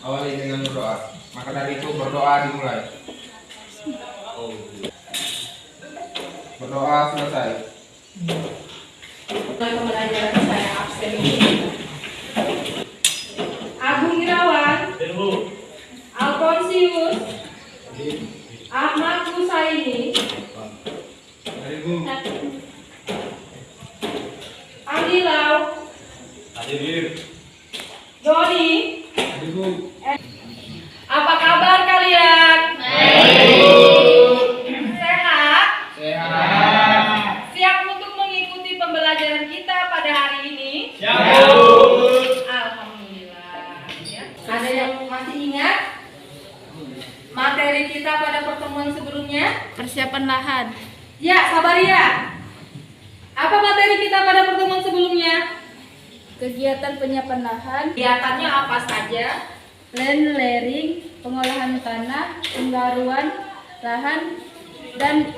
Awali dengan berdoa. Maka dari itu berdoa dimulai. Berdoa selesai. Mulai pembelajaran saya absen ini. Agung Irawan, Alfonsius, Ahmad Husaini, Andi Lau, Doni. Apa kabar kalian? Sehat? Siap untuk mengikuti pembelajaran kita pada hari ini? Alhamdulillah. Ya. Ada yang masih ingat materi kita pada pertemuan sebelumnya? Persiapan lahan. Ya, sabar ya. Apa materi kita pada pertemuan sebelumnya? Kegiatan penyiapan lahan, Kegiatannya apa saja? land clearing, pengolahan tanah, pembaruan lahan, dan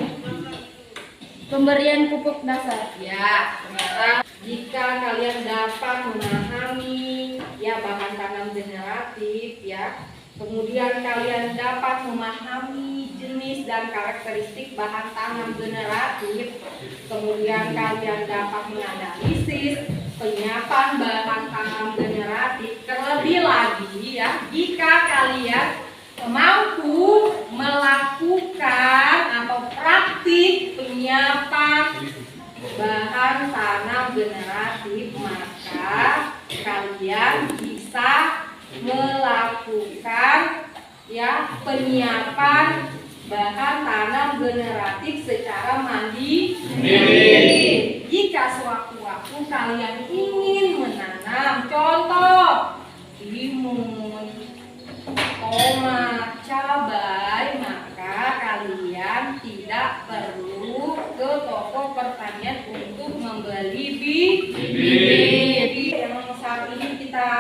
pemberian pupuk dasar. Ya, ternyata jika kalian dapat memahami ya bahan tanam generatif ya, kemudian kalian dapat memahami jenis dan karakteristik bahan tanam generatif, kemudian kalian dapat menganalisis penyiapan bahan tanam generatif, terlebih lagi ya jika kalian mampu melakukan atau praktik penyiapan bahan tanam generatif, maka kalian bisa melakukan ya penyiapan bahan tanam generatif secara mandiri. Jika sewaktu-waktu kalian ingin menanam contoh timun, tomat, cabai, maka kalian tidak perlu ke toko pertanian untuk membeli bibit. Yang saat ini kita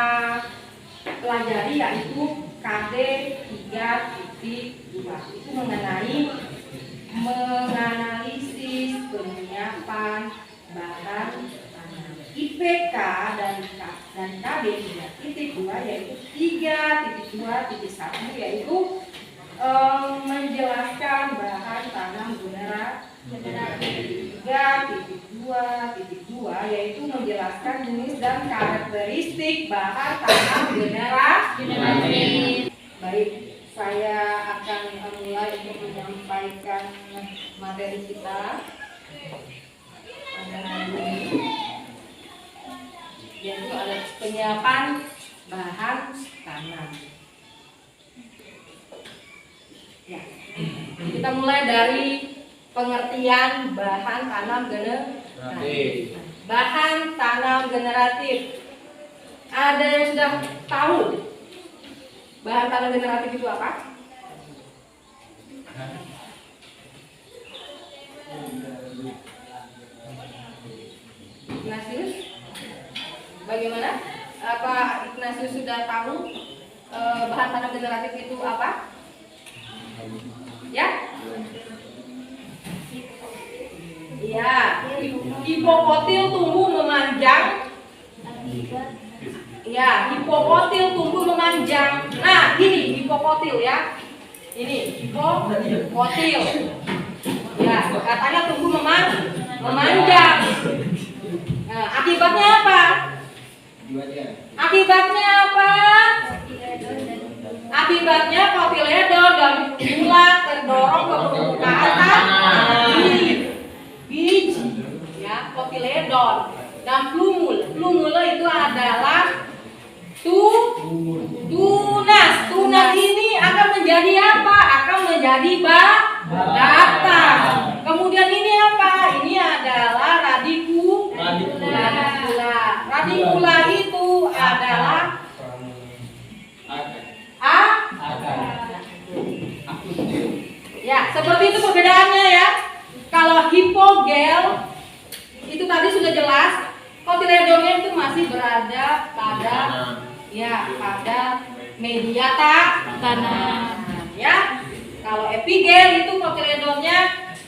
pelajari yaitu KD 3.2. Itu menganalisis penyiapan bahan tanam. IPK dan KD 3.2 yaitu 3.2.1 yaitu menjelaskan bahan tanam generatif. 3.2.2 yaitu menjelaskan jenis dan karakteristik bahan tanam generatif. Baik, saya akan mulai untuk menyampaikan materi kita pada hari ini, yaitu ada penyiapan bahan tanam. Ya, kita mulai dari pengertian bahan tanam generatif. Bahan tanam generatif. Ada yang sudah tahu bahan tanam generatif itu apa? Ignatius, bagaimana? Apa Ignatius sudah tahu bahan tanam generatif itu apa? Ya? Iya, hipokotil tumbuh memanjang. Ya, hipokotil tumbuh memanjang. Nah, ini hipokotil ya. Ini hipokotil. Ya, katanya tumbuh memanjang. Nah, akibatnya apa? Akibatnya apa? Akibatnya kotiledon dan gula terdorong ke permukaan biji ya, kotiledon dan plumul. Plumul itu adalah tunas. Tunas ini akan menjadi apa? Akan menjadi batang. Kemudian ini apa? Ini adalah radikula. Radikula itu adalah ya, seperti itu perbedaannya ya. Kalau hipogel itu tadi sudah jelas, kotiledonnya itu masih berada pada media tanam ya. Kalau epigel itu kotiledonnya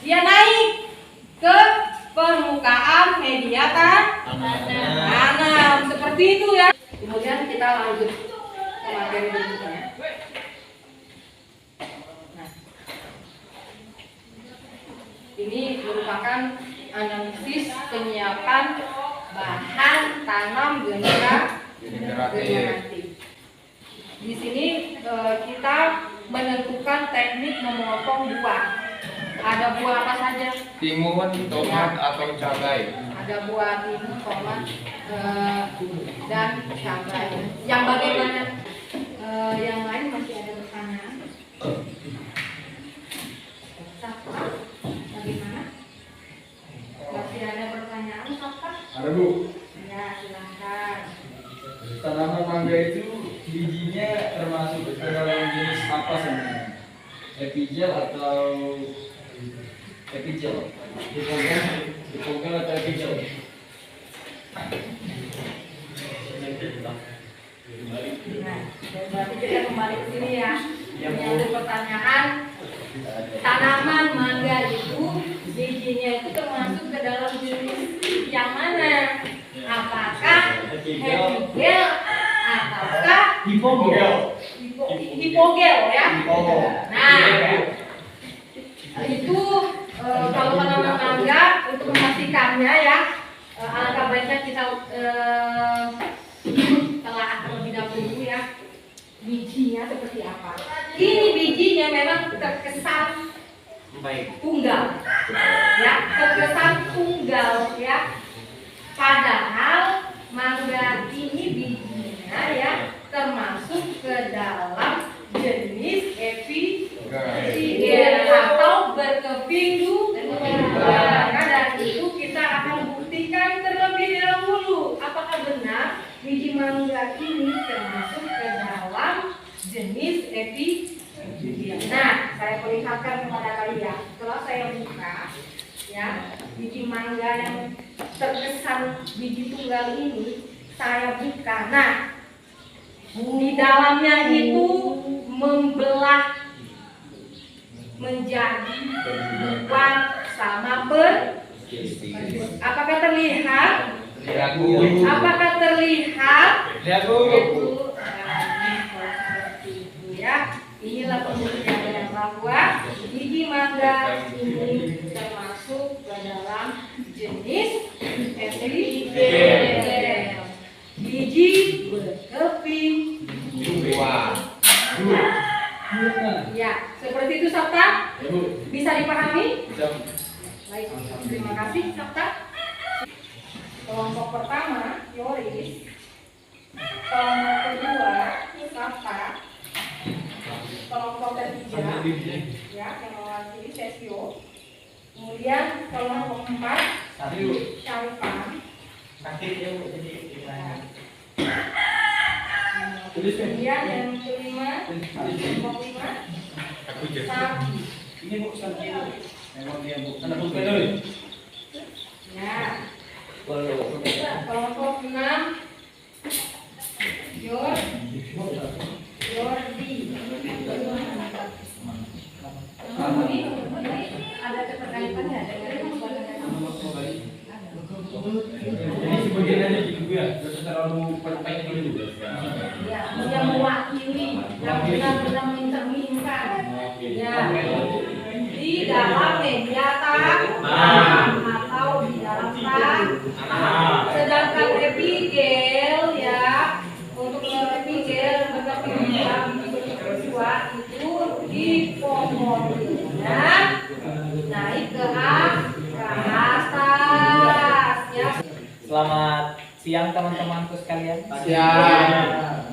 dia naik ke permukaan media tanam seperti itu ya. Kemudian kita lanjut materi berikutnya. Nah, ini merupakan analisis penyiapan bahan tanam generatif. Di sini kita menentukan teknik memotong buah. Ada buah apa saja? Timun, tomat, atau cabai. Ada buah timun, tomat, dan cabai. Yang bagaimana? Yang lain masih ada pertanyaan? Sapa, bagaimana? Masih ada pertanyaan, Sapa? Ada Bu. Ya, silahkan. Tanaman mangga itu bijinya termasuk ke dalam jenis apa sebenarnya? Epigel atau epigel? Hipogel atau epigel? Nah, berarti kita kembali ke sini ya. Yang ada pertanyaan, tanaman mangga itu bijinya itu termasuk ke dalam jenis yang mana? Apakah epigel ataukah Hipogel. hipogel ya? Hipogel. Nah, itu kalau tanaman mangga untuk memastikannya ya, alangkah baiknya kita telah terlebih dahulu ya bijinya seperti apa. Ini bijinya memang terkesan tunggal, ya terkesan tunggal ya. Padahal mangga ini bijinya ya termasuk ke dalam jenis epigel atau berkeping dua. Maka dari itu kita akan buktikan terlebih dahulu apakah benar biji mangga ini termasuk ke dalam jenis epigel. Nah, saya perlihatkan kepada kalian. Setelah saya buka, ya biji mangga yang terkesan biji tunggal ini saya buka. Nah, di dalamnya itu membelah menjadi dua sama apakah terlihat? Apakah terlihat? Itu seperti itu ya. Inilah pembuktian bahwa biji mangga ini termasuk ke dalam jenis epigel. Biji berkeping dua. Ya, seperti itu Sabta. Bisa dipahami? Baik, terima kasih Sabta. Kelompok pertama, Yoris. Kelompok kedua, Sabta. Kelompok ketiga, ya, yang mewakili Sesio. Kemudian kelompok keempat, Syarifan. Kemudian yang kelima, kelompok lima, Sabi. Ini Bu, Sabi. Memang dia Bu. Anda buka dulu. Ya. Kelompok enam, Jordi. Ini ada keterkaitannya dengan Ini sebagian aja gitu Bu ya. Jangan terlalu panjang dulu. ya, yang mewakili, yang benar-benar mencerminkan. Ya, di dalam media atau di dalam tas. Sedangkan epigel ya, untuk epigel berkeping dua itu di pohonnya naik ke atas ya. Selamat siang teman-temanku sekalian. Siang.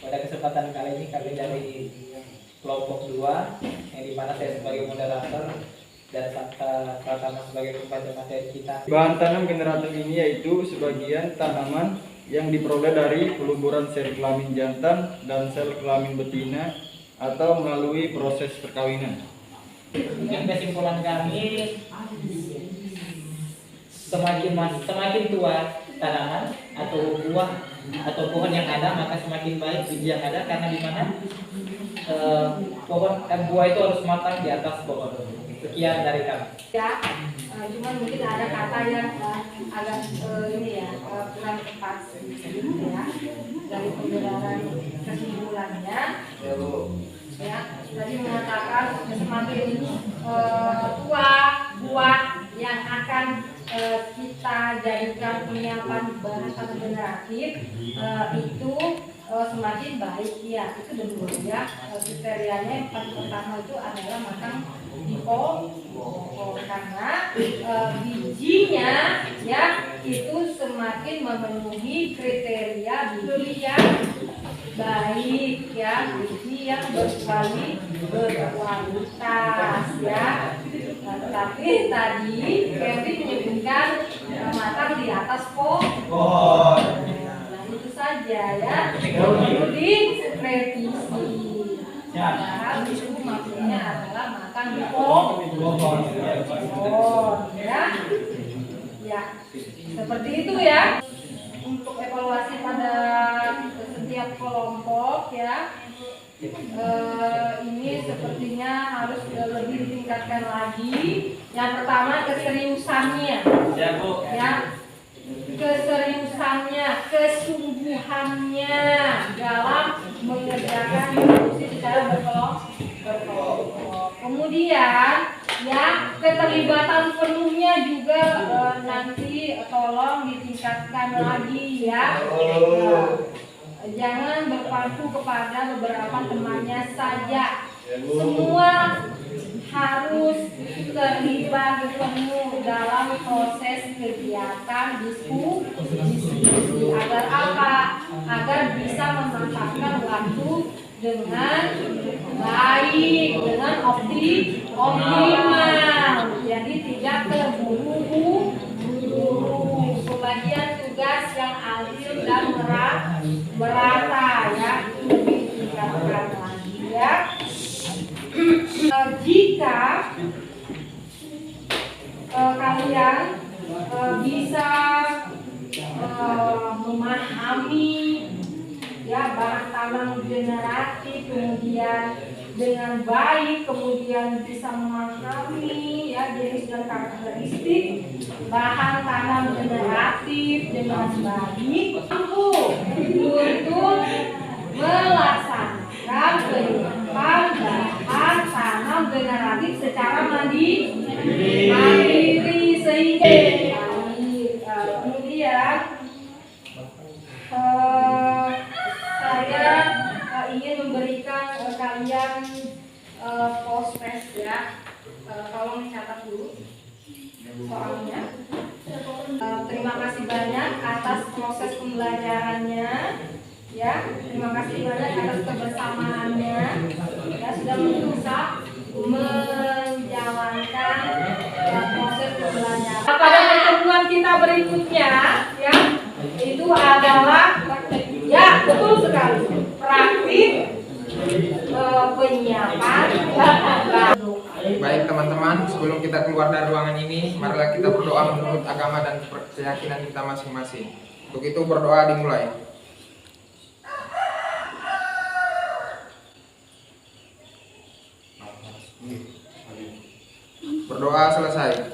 Pada kesempatan kali ini kami dari kelompok 2 yang dimana saya sebagai moderator dan Sabta Pratama sebagai pembaca materi kita. Bahan tanam generatif ini yaitu sebagian tanaman yang diperoleh dari peluburan sel kelamin jantan dan sel kelamin betina atau melalui proses perkawinan. Yang kesimpulan kami, semakin tua tanaman atau buah atau pohon yang ada, maka semakin baik biji yang ada, karena di mana pohon dan buah itu harus matang di atas pohon. Sekian dari kami. Ya, Cuman mungkin ada kata yang agak ini ya kurang tepat sedikit ya dari pembenaran kesimpulannya. Ya, tadi mengatakan semakin tua buah yang akan kita jadikan penyiapan bahan tanam generatif itu semakin baik ya, itu benar ya. Kriterianya yang paling pertama itu adalah matang di pohon karena bijinya ya itu semakin memenuhi kriteria biji yang baik ya, biji yang berkualitas ya. Tetapi tadi Kevin menyebutkan matang di atas pohon. Nah itu saja ya, perlu direvisi. Padahal itu maksudnya adalah matang di pohon ya. Ya, seperti itu ya. Untuk evaluasi pada setiap kelompok ya, ini sepertinya harus lebih ditingkatkan lagi. Yang pertama keseriusannya, ya, keseriusannya, kesungguhannya dalam mengerjakan produksi secara berkelompok. Kemudian ya keterlibatan penuhnya juga nanti tolong ditingkatkan lagi ya. Jangan berpaku kepada beberapa temannya saja. Semua harus terlibat penuh dalam proses kegiatan diskusi. Agar apa? Agar bisa memanfaatkan waktu dengan baik, dengan optimal. Jadi tidak terburu-buru. Pembagian tugas yang adil dan merata ya, lebih ditingkatkan lagi ya. Jika kalian bisa memahami ya bahan tanam generatif, kemudian dengan baik, kemudian bisa memahami ya jenis dan karakteristik bahan tanam generatif dengan baik, untuk melaksanakan penyiapan bahan tanam generatif secara mandiri sehingga kemudian saya ingin memberikan kalian post test ya. Tolong dicatat dulu soalnya. Terima kasih banyak atas proses pembelajarannya ya. Terima kasih banyak atas kebersamaannya ya, sudah bisa menjalankan proses pembelajaran. Pada pertemuan kita berikutnya ya, itu adalah ya betul sekali praktik penyiapan. Baik teman-teman, sebelum kita keluar dari ruangan ini, marilah kita berdoa menurut agama dan keyakinan kita masing-masing. Untuk itu berdoa dimulai. Berdoa selesai.